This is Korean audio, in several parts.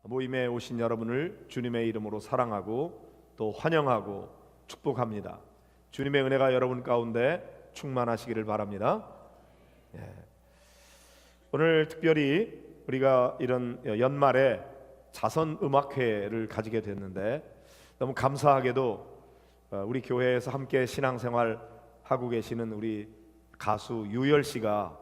모임에 오신 여러분을 주님의 이름으로 사랑하고 또 환영하고 축복합니다. 주님의 은혜가 여러분 가운데 충만하시기를 바랍니다. 오늘 특별히 우리가 이런 연말에 자선음악회를 가지게 됐는데 너무 감사하게도 우리 교회에서 함께 신앙생활 하고 계시는 우리 가수 유열 씨가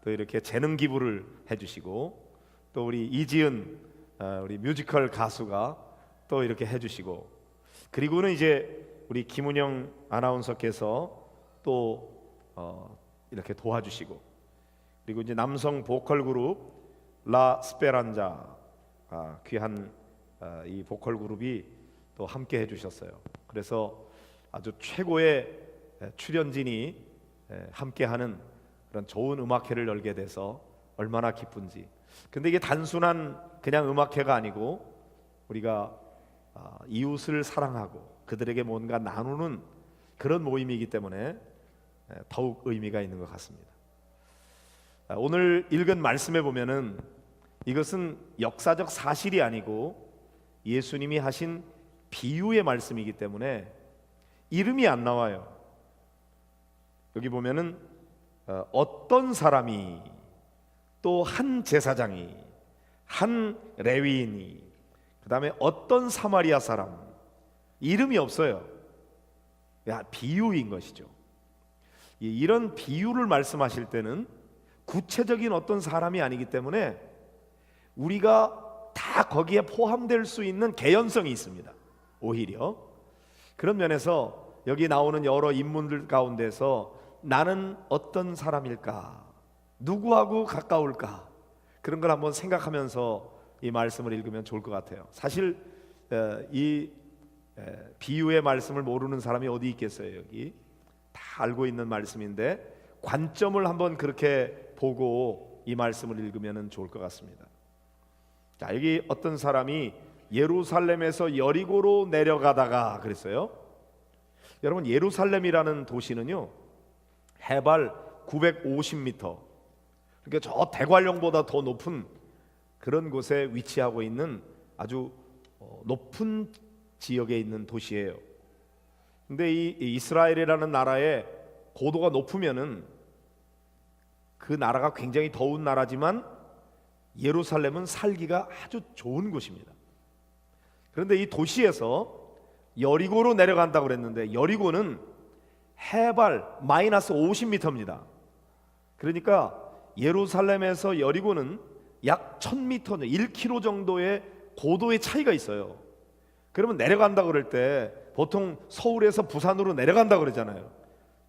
또 이렇게 재능 기부를 해주시고, 또 우리 이지은 우리 뮤지컬 가수가 또 이렇게 해주시고, 그리고는 이제 우리 김은영 아나운서께서 또 이렇게 도와주시고, 그리고 이제 남성 보컬 그룹 라 스페란자, 귀한 이 보컬 그룹이 또 함께 해주셨어요. 그래서 아주 최고의 출연진이 함께하는 그런 좋은 음악회를 열게 돼서 얼마나 기쁜지. 근데 이게 단순한 그냥 음악회가 아니고 우리가 이웃을 사랑하고 그들에게 뭔가 나누는 그런 모임이기 때문에 더욱 의미가 있는 것 같습니다. 오늘 읽은 말씀에 보면은 이것은 역사적 사실이 아니고 예수님이 하신 비유의 말씀이기 때문에 이름이 안 나와요. 여기 보면은 어떤 사람이, 또 한 제사장이, 한 레위인이, 그 다음에 어떤 사마리아 사람, 이름이 없어요. 비유인 것이죠. 이런 비유를 말씀하실 때는 구체적인 어떤 사람이 아니기 때문에 우리가 다 거기에 포함될 수 있는 개연성이 있습니다. 오히려 그런 면에서 여기 나오는 여러 인물들 가운데서 나는 어떤 사람일까, 누구하고 가까울까, 그런 걸 한번 생각하면서 이 말씀을 읽으면 좋을 것 같아요. 사실 이 비유의 말씀을 모르는 사람이 어디 있겠어요. 여기 다 알고 있는 말씀인데 관점을 한번 그렇게 보고 이 말씀을 읽으면 좋을 것 같습니다. 자, 여기 어떤 사람이 예루살렘에서 여리고로 내려가다가 그랬어요. 여러분, 예루살렘이라는 도시는요 해발 950m, 그러니까 저 대관령보다 더 높은 그런 곳에 위치하고 있는 아주 높은 지역에 있는 도시예요. 근데 이 이스라엘이라는 나라의 고도가 높으면은 그 나라가 굉장히 더운 나라지만 예루살렘은 살기가 아주 좋은 곳입니다. 그런데 이 도시에서 여리고로 내려간다고 그랬는데 여리고는 해발 마이너스 50m입니다. 그러니까 예루살렘에서 여리고는 약 1000m, 1km 정도의 고도의 차이가 있어요. 그러면 내려간다고 그럴 때 보통 서울에서 부산으로 내려간다고 그러잖아요.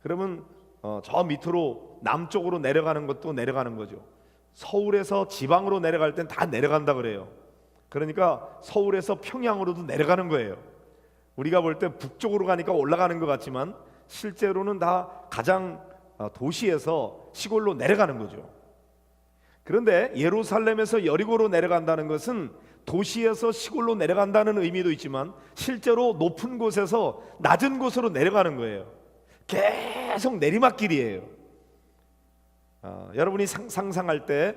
그러면 저 밑으로 남쪽으로 내려가는 것도 내려가는 거죠. 서울에서 지방으로 내려갈 땐 다 내려간다 그래요. 그러니까 서울에서 평양으로도 내려가는 거예요. 우리가 볼 때 북쪽으로 가니까 올라가는 것 같지만 실제로는 다 가장 도시에서 시골로 내려가는 거죠. 그런데 예루살렘에서 여리고로 내려간다는 것은 도시에서 시골로 내려간다는 의미도 있지만 실제로 높은 곳에서 낮은 곳으로 내려가는 거예요. 계속 내리막길이에요. 여러분이 상상할 때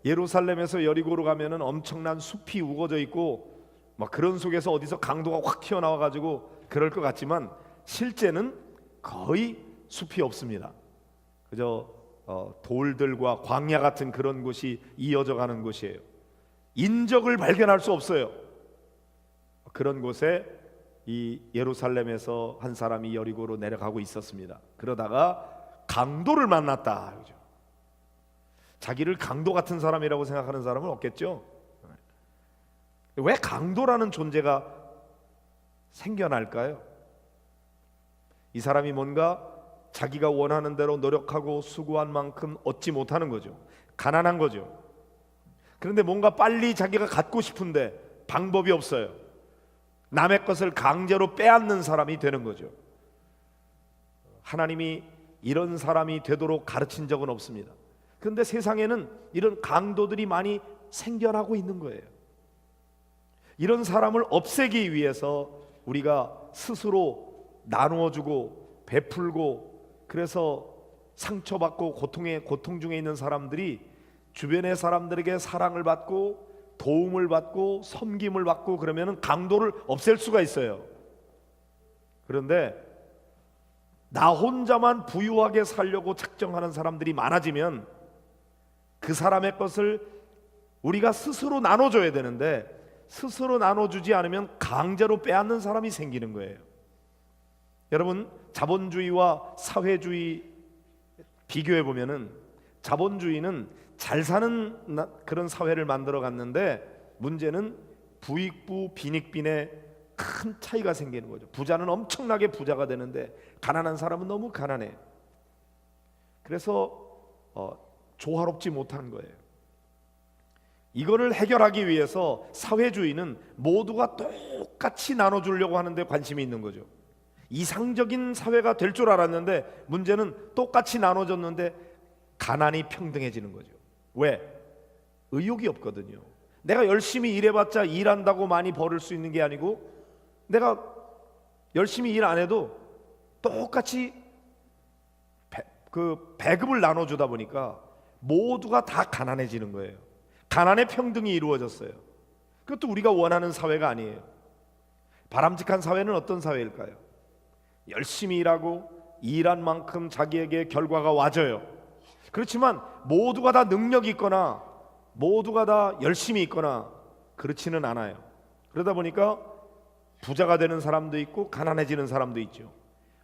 예루살렘에서 여리고로 가면은 엄청난 숲이 우거져 있고 막 그런 속에서 어디서 강도가 확 튀어나와 가지고 그럴 것 같지만 실제는 거의 숲이 없습니다. 그저 돌들과 광야 같은 그런 곳이 이어져 가는 곳이에요. 인적을 발견할 수 없어요. 그런 곳에 이 예루살렘에서 한 사람이 여리고로 내려가고 있었습니다. 그러다가 강도를 만났다. 그죠? 자기를 강도 같은 사람이라고 생각하는 사람은 없겠죠. 왜 강도라는 존재가 생겨날까요? 이 사람이 뭔가 자기가 원하는 대로 노력하고 수고한 만큼 얻지 못하는 거죠. 가난한 거죠. 그런데 뭔가 빨리 자기가 갖고 싶은데 방법이 없어요. 남의 것을 강제로 빼앗는 사람이 되는 거죠. 하나님이 이런 사람이 되도록 가르친 적은 없습니다. 그런데 세상에는 이런 강도들이 많이 생겨나고 있는 거예요. 이런 사람을 없애기 위해서 우리가 스스로 나누어주고 베풀고, 그래서 상처받고 고통 중에 있는 사람들이 주변의 사람들에게 사랑을 받고 도움을 받고 섬김을 받고 그러면 강도를 없앨 수가 있어요. 그런데 나 혼자만 부유하게 살려고 작정하는 사람들이 많아지면 그 사람의 것을 우리가 스스로 나눠줘야 되는데 스스로 나눠주지 않으면 강제로 빼앗는 사람이 생기는 거예요. 여러분, 자본주의와 사회주의 비교해 보면은 자본주의는 잘 사는 그런 사회를 만들어 갔는데 문제는 부익부 빈익빈의 큰 차이가 생기는 거죠. 부자는 엄청나게 부자가 되는데 가난한 사람은 너무 가난해. 그래서 조화롭지 못한 거예요. 이거를 해결하기 위해서 사회주의는 모두가 똑같이 나눠주려고 하는데 관심이 있는 거죠. 이상적인 사회가 될 줄 알았는데 문제는 똑같이 나눠줬는데 가난이 평등해지는 거죠. 왜? 의욕이 없거든요. 내가 열심히 일해봤자 일한다고 많이 벌을 수 있는 게 아니고 내가 열심히 일 안 해도 똑같이 배급을 나눠주다 보니까 모두가 다 가난해지는 거예요. 가난의 평등이 이루어졌어요. 그것도 우리가 원하는 사회가 아니에요. 바람직한 사회는 어떤 사회일까요? 열심히 일하고 일한 만큼 자기에게 결과가 와져요. 그렇지만 모두가 다 능력이 있거나 모두가 다 열심히 있거나 그렇지는 않아요. 그러다 보니까 부자가 되는 사람도 있고 가난해지는 사람도 있죠.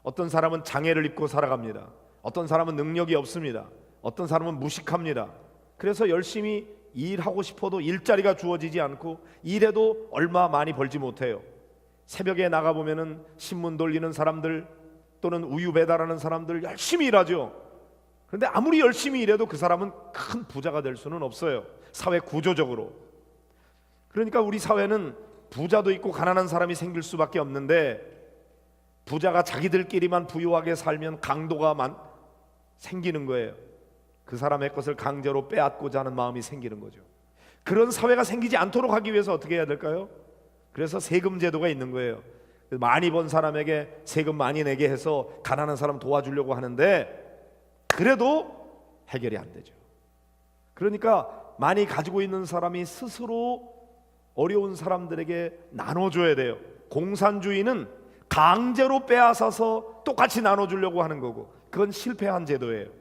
어떤 사람은 장애를 입고 살아갑니다. 어떤 사람은 능력이 없습니다. 어떤 사람은 무식합니다. 그래서 열심히 일하고 싶어도 일자리가 주어지지 않고 일해도 얼마 많이 벌지 못해요. 새벽에 나가보면은 신문 돌리는 사람들 또는 우유 배달하는 사람들 열심히 일하죠. 그런데 아무리 열심히 일해도 그 사람은 큰 부자가 될 수는 없어요. 사회 구조적으로. 그러니까 우리 사회는 부자도 있고 가난한 사람이 생길 수밖에 없는데 부자가 자기들끼리만 부유하게 살면 강도가 생기는 거예요. 그 사람의 것을 강제로 빼앗고자 하는 마음이 생기는 거죠. 그런 사회가 생기지 않도록 하기 위해서 어떻게 해야 될까요? 그래서 세금 제도가 있는 거예요. 많이 번 사람에게 세금 많이 내게 해서 가난한 사람 도와주려고 하는데 그래도 해결이 안 되죠. 그러니까 많이 가지고 있는 사람이 스스로 어려운 사람들에게 나눠줘야 돼요. 공산주의는 강제로 빼앗아서 똑같이 나눠주려고 하는 거고 그건 실패한 제도예요.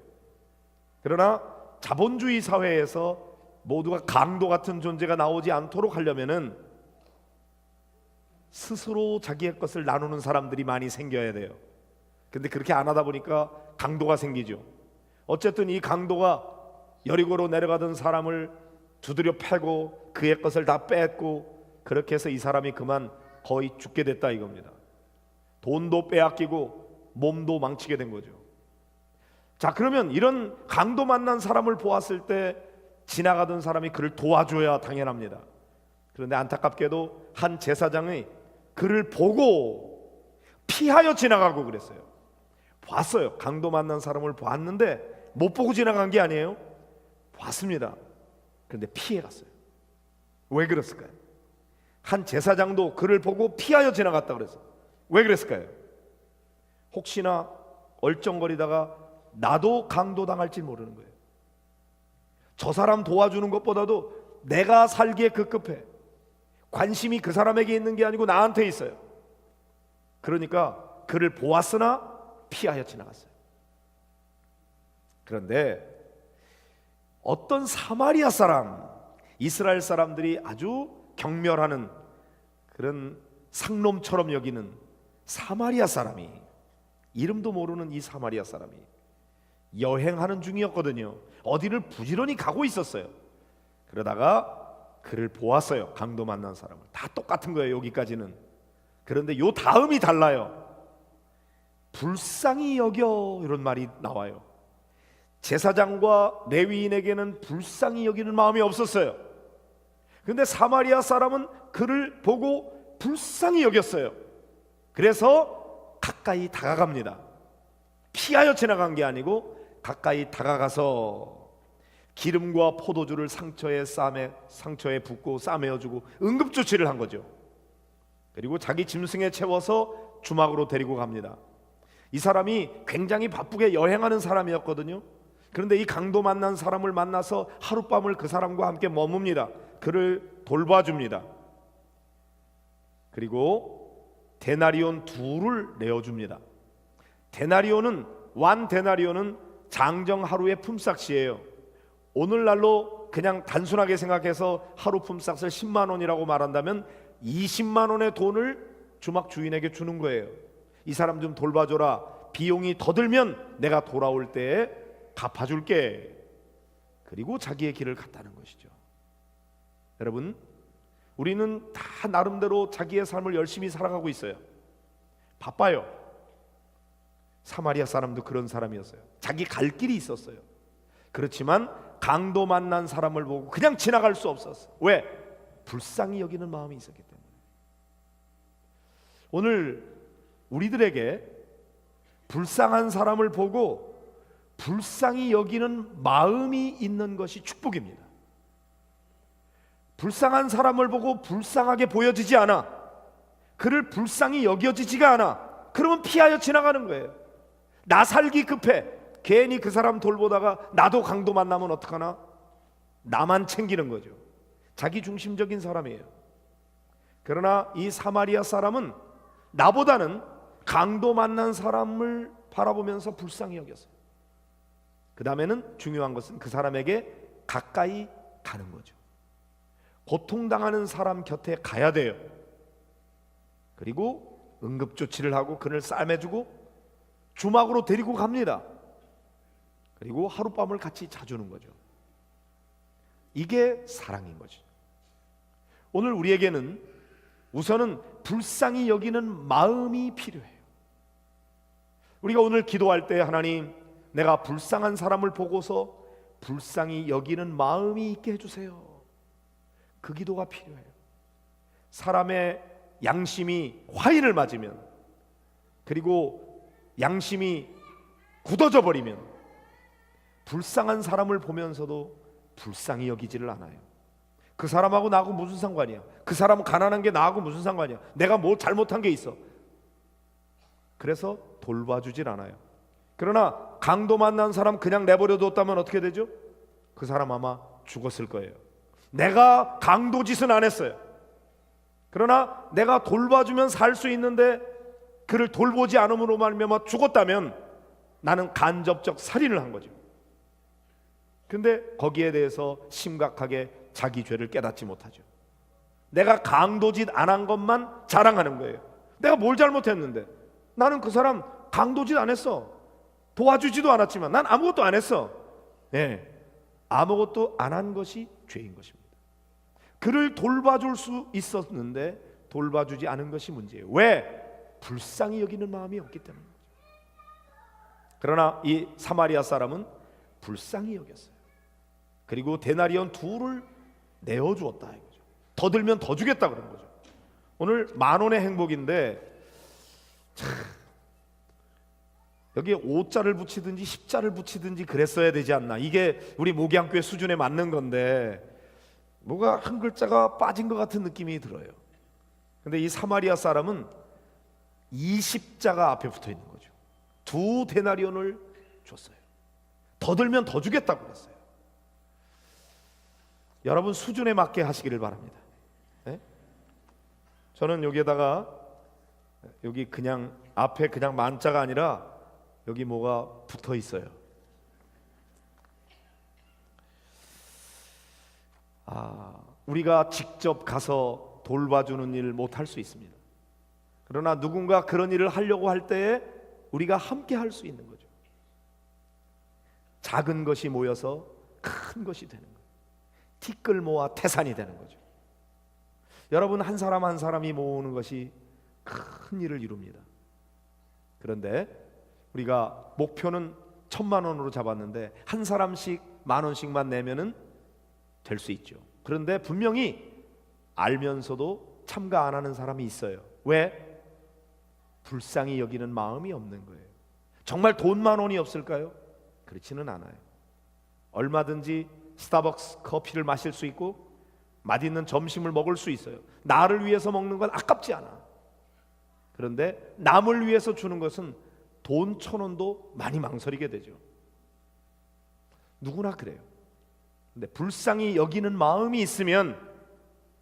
그러나 자본주의 사회에서 모두가 강도 같은 존재가 나오지 않도록 하려면은 스스로 자기의 것을 나누는 사람들이 많이 생겨야 돼요. 근데 그렇게 안 하다 보니까 강도가 생기죠. 어쨌든 이 강도가 여리고로 내려가던 사람을 두드려 패고 그의 것을 다 뺏고 그렇게 해서 이 사람이 그만 거의 죽게 됐다 이겁니다. 돈도 빼앗기고 몸도 망치게 된 거죠. 자, 그러면 이런 강도 만난 사람을 보았을 때 지나가던 사람이 그를 도와줘야 당연합니다. 그런데 안타깝게도 한 제사장이 그를 보고 피하여 지나가고 그랬어요. 봤어요. 강도 만난 사람을 봤는데 못 보고 지나간 게 아니에요. 봤습니다. 그런데 피해 갔어요. 왜 그랬을까요? 한 제사장도 그를 보고 피하여 지나갔다 그랬어요. 왜 그랬을까요? 혹시나 얼쩡거리다가 나도 강도당할지 모르는 거예요. 저 사람 도와주는 것보다도 내가 살기에 급급해. 관심이 그 사람에게 있는 게 아니고 나한테 있어요. 그러니까 그를 보았으나 피하여 지나갔어요. 그런데 어떤 사마리아 사람, 이스라엘 사람들이 아주 경멸하는 그런 상놈처럼 여기는 사마리아 사람이, 이름도 모르는 이 사마리아 사람이 여행하는 중이었거든요. 어디를 부지런히 가고 있었어요. 그러다가 그를 보았어요. 강도 만난 사람을. 다 똑같은 거예요, 여기까지는. 그런데 요 다음이 달라요. 불쌍히 여겨, 이런 말이 나와요. 제사장과 레위인에게는 불쌍히 여기는 마음이 없었어요. 그런데 사마리아 사람은 그를 보고 불쌍히 여겼어요. 그래서 가까이 다가갑니다. 피하여 지나간 게 아니고 가까이 다가가서 기름과 포도주를 상처에 붓고 싸매어주고 응급조치를 한 거죠. 그리고 자기 짐승에 채워서 주막으로 데리고 갑니다. 이 사람이 굉장히 바쁘게 여행하는 사람이었거든요. 그런데 이 강도 만난 사람을 만나서 하룻밤을 그 사람과 함께 머뭅니다. 그를 돌봐줍니다. 그리고 데나리온 2를 내어줍니다. 완 데나리온은 장정 하루의 품삯이에요. 오늘날로 그냥 단순하게 생각해서 하루 품삯을 10만 원이라고 말한다면 20만 원의 돈을 주막 주인에게 주는 거예요. 이 사람 좀 돌봐줘라. 비용이 더 들면 내가 돌아올 때에 갚아줄게. 그리고 자기의 길을 갔다는 것이죠. 여러분, 우리는 다 나름대로 자기의 삶을 열심히 살아가고 있어요. 바빠요. 사마리아 사람도 그런 사람이었어요. 자기 갈 길이 있었어요. 그렇지만 강도 만난 사람을 보고 그냥 지나갈 수 없었어요. 왜? 불쌍히 여기는 마음이 있었기 때문에. 오늘 우리들에게 불쌍한 사람을 보고 불쌍히 여기는 마음이 있는 것이 축복입니다. 불쌍한 사람을 보고 불쌍하게 보여지지 않아, 그를 불쌍히 여겨지지가 않아, 그러면 피하여 지나가는 거예요. 나 살기 급해. 괜히 그 사람 돌보다가 나도 강도 만나면 어떡하나? 나만 챙기는 거죠. 자기 중심적인 사람이에요. 그러나 이 사마리아 사람은 나보다는 강도 만난 사람을 바라보면서 불쌍히 여겼어요. 그 다음에는 중요한 것은 그 사람에게 가까이 가는 거죠. 고통당하는 사람 곁에 가야 돼요. 그리고 응급조치를 하고 그를 싸매주고 주막으로 데리고 갑니다. 그리고 하룻밤을 같이 자주는 거죠. 이게 사랑인 거죠. 오늘 우리에게는 우선은 불쌍히 여기는 마음이 필요해요. 우리가 오늘 기도할 때 하나님, 내가 불쌍한 사람을 보고서 불쌍히 여기는 마음이 있게 해주세요. 그 기도가 필요해요. 사람의 양심이 화인을 맞으면, 그리고 양심이 굳어져 버리면 불쌍한 사람을 보면서도 불쌍히 여기지를 않아요. 그 사람하고 나하고 무슨 상관이야? 그 사람은 가난한 게 나하고 무슨 상관이야? 내가 뭐 잘못한 게 있어? 그래서 돌봐주질 않아요. 그러나 강도 만난 사람 그냥 내버려뒀다면 어떻게 되죠? 그 사람 아마 죽었을 거예요. 내가 강도 짓은 안 했어요. 그러나 내가 돌봐주면 살 수 있는데 그를 돌보지 않음으로 말미암아 죽었다면 나는 간접적 살인을 한 거죠. 근데 거기에 대해서 심각하게 자기 죄를 깨닫지 못하죠. 내가 강도짓 안 한 것만 자랑하는 거예요. 내가 뭘 잘못했는데? 나는 그 사람 강도짓 안 했어. 도와주지도 않았지만 난 아무것도 안 했어. 예, 아무것도 안 한 것이 죄인 것입니다. 그를 돌봐줄 수 있었는데 돌봐주지 않은 것이 문제예요. 왜? 불쌍히 여기는 마음이 없기 때문입니다. 그러나 이 사마리아 사람은 불쌍히 여겼어요. 그리고 데나리온 2를 내어주었다 이거죠. 더 들면 더 주겠다 그런 거죠. 오늘 10,000원의 행복인데 여기에 5자를 붙이든지 10자를 붙이든지 그랬어야 되지 않나. 이게 우리 목양교회 수준에 맞는 건데 뭐가 한 글자가 빠진 것 같은 느낌이 들어요. 근데 이 사마리아 사람은 20자가 앞에 붙어 있는 거죠. 2 데나리온을 줬어요. 더 들면 더 주겠다고 그랬어요. 여러분 수준에 맞게 하시기를 바랍니다. 네? 저는 여기에다가 여기 그냥 앞에 그냥 만자가 아니라 여기 뭐가 붙어 있어요. 우리가 직접 가서 돌봐주는 일을 못 할 수 있습니다. 그러나 누군가 그런 일을 하려고 할 때에 우리가 함께 할 수 있는 거죠. 작은 것이 모여서 큰 것이 되는 거예요. 티끌 모아 태산이 되는 거죠. 여러분 한 사람 한 사람이 모으는 것이 큰 일을 이룹니다. 그런데 우리가 목표는 1,000만 원으로 잡았는데 한 사람씩 10,000원씩만 내면은 될 수 있죠. 그런데 분명히 알면서도 참가 안 하는 사람이 있어요. 왜? 불쌍히 여기는 마음이 없는 거예요. 정말 돈 10,000원이 없을까요? 그렇지는 않아요. 얼마든지 스타벅스 커피를 마실 수 있고 맛있는 점심을 먹을 수 있어요. 나를 위해서 먹는 건 아깝지 않아. 그런데 남을 위해서 주는 것은 돈 1,000원도 많이 망설이게 되죠. 누구나 그래요. 근데 불쌍히 여기는 마음이 있으면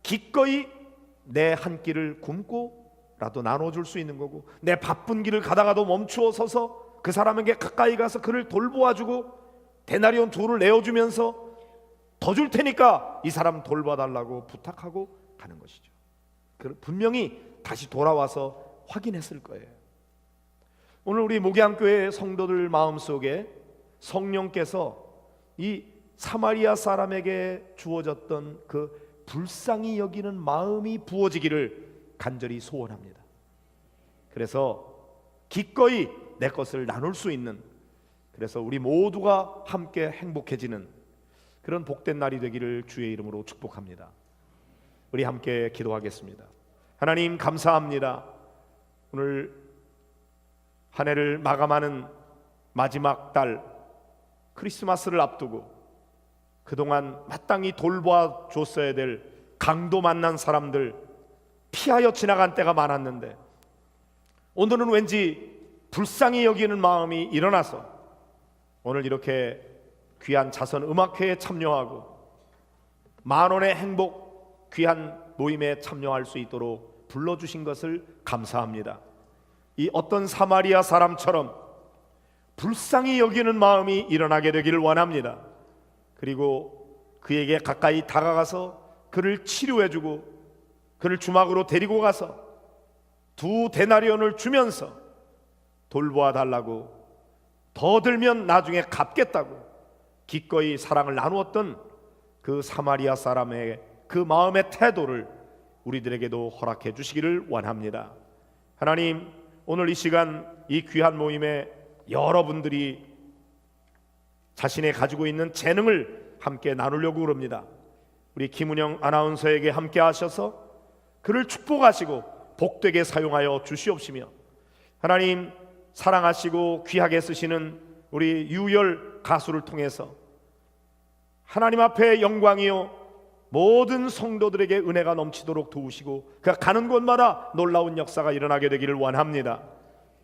기꺼이 내 한 끼를 굶고라도 나눠줄 수 있는 거고, 내 바쁜 길을 가다가도 멈추어 서서 그 사람에게 가까이 가서 그를 돌보아주고 데나리온 2를 내어주면서 더 줄 테니까 이 사람 돌봐달라고 부탁하고 가는 것이죠. 분명히 다시 돌아와서 확인했을 거예요. 오늘 우리 목양교회 성도들 마음속에 성령께서 이 사마리아 사람에게 주어졌던 그 불쌍히 여기는 마음이 부어지기를 간절히 소원합니다. 그래서 기꺼이 내 것을 나눌 수 있는, 그래서 우리 모두가 함께 행복해지는 그런 복된 날이 되기를 주의 이름으로 축복합니다. 우리 함께 기도하겠습니다. 하나님 감사합니다. 오늘 한 해를 마감하는 마지막 달 크리스마스를 앞두고 그동안 마땅히 돌보아 줬어야 될 강도 만난 사람들 피하여 지나간 때가 많았는데, 오늘은 왠지 불쌍히 여기는 마음이 일어나서 오늘 이렇게 귀한 자선 음악회에 참여하고 만원의 행복 귀한 모임에 참여할 수 있도록 불러주신 것을 감사합니다. 이 어떤 사마리아 사람처럼 불쌍히 여기는 마음이 일어나게 되기를 원합니다. 그리고 그에게 가까이 다가가서 그를 치료해주고 그를 주막으로 데리고 가서 2 데나리온을 주면서 돌보아 달라고, 더 들면 나중에 갚겠다고 기꺼이 사랑을 나누었던 그 사마리아 사람의 그 마음의 태도를 우리들에게도 허락해 주시기를 원합니다. 하나님, 오늘 이 시간 이 귀한 모임에 여러분들이 자신의 가지고 있는 재능을 함께 나누려고 그럽니다. 우리 김은영 아나운서에게 함께 하셔서 그를 축복하시고 복되게 사용하여 주시옵시며, 하나님 사랑하시고 귀하게 쓰시는 우리 유열 가수를 통해서 하나님 앞에 영광이요 모든 성도들에게 은혜가 넘치도록 도우시고 그가 가는 곳마다 놀라운 역사가 일어나게 되기를 원합니다.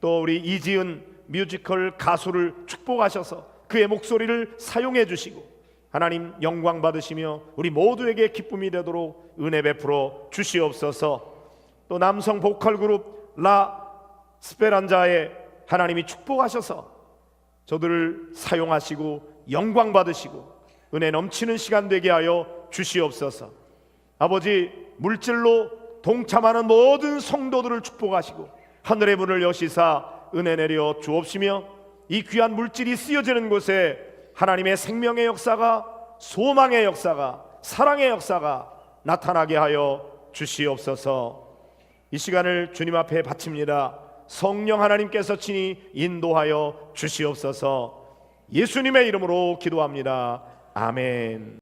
또 우리 이지은 뮤지컬 가수를 축복하셔서 그의 목소리를 사용해 주시고 하나님 영광 받으시며 우리 모두에게 기쁨이 되도록 은혜 베풀어 주시옵소서. 또 남성 보컬 그룹 라 스페란자에 하나님이 축복하셔서 저들을 사용하시고 영광 받으시고 은혜 넘치는 시간 되게 하여 주시옵소서. 아버지, 물질로 동참하는 모든 성도들을 축복하시고 하늘의 문을 여시사 은혜 내려 주옵시며 이 귀한 물질이 쓰여지는 곳에 하나님의 생명의 역사가, 소망의 역사가, 사랑의 역사가 나타나게 하여 주시옵소서. 이 시간을 주님 앞에 바칩니다. 성령 하나님께서 친히 인도하여 주시옵소서. 예수님의 이름으로 기도합니다. 아멘.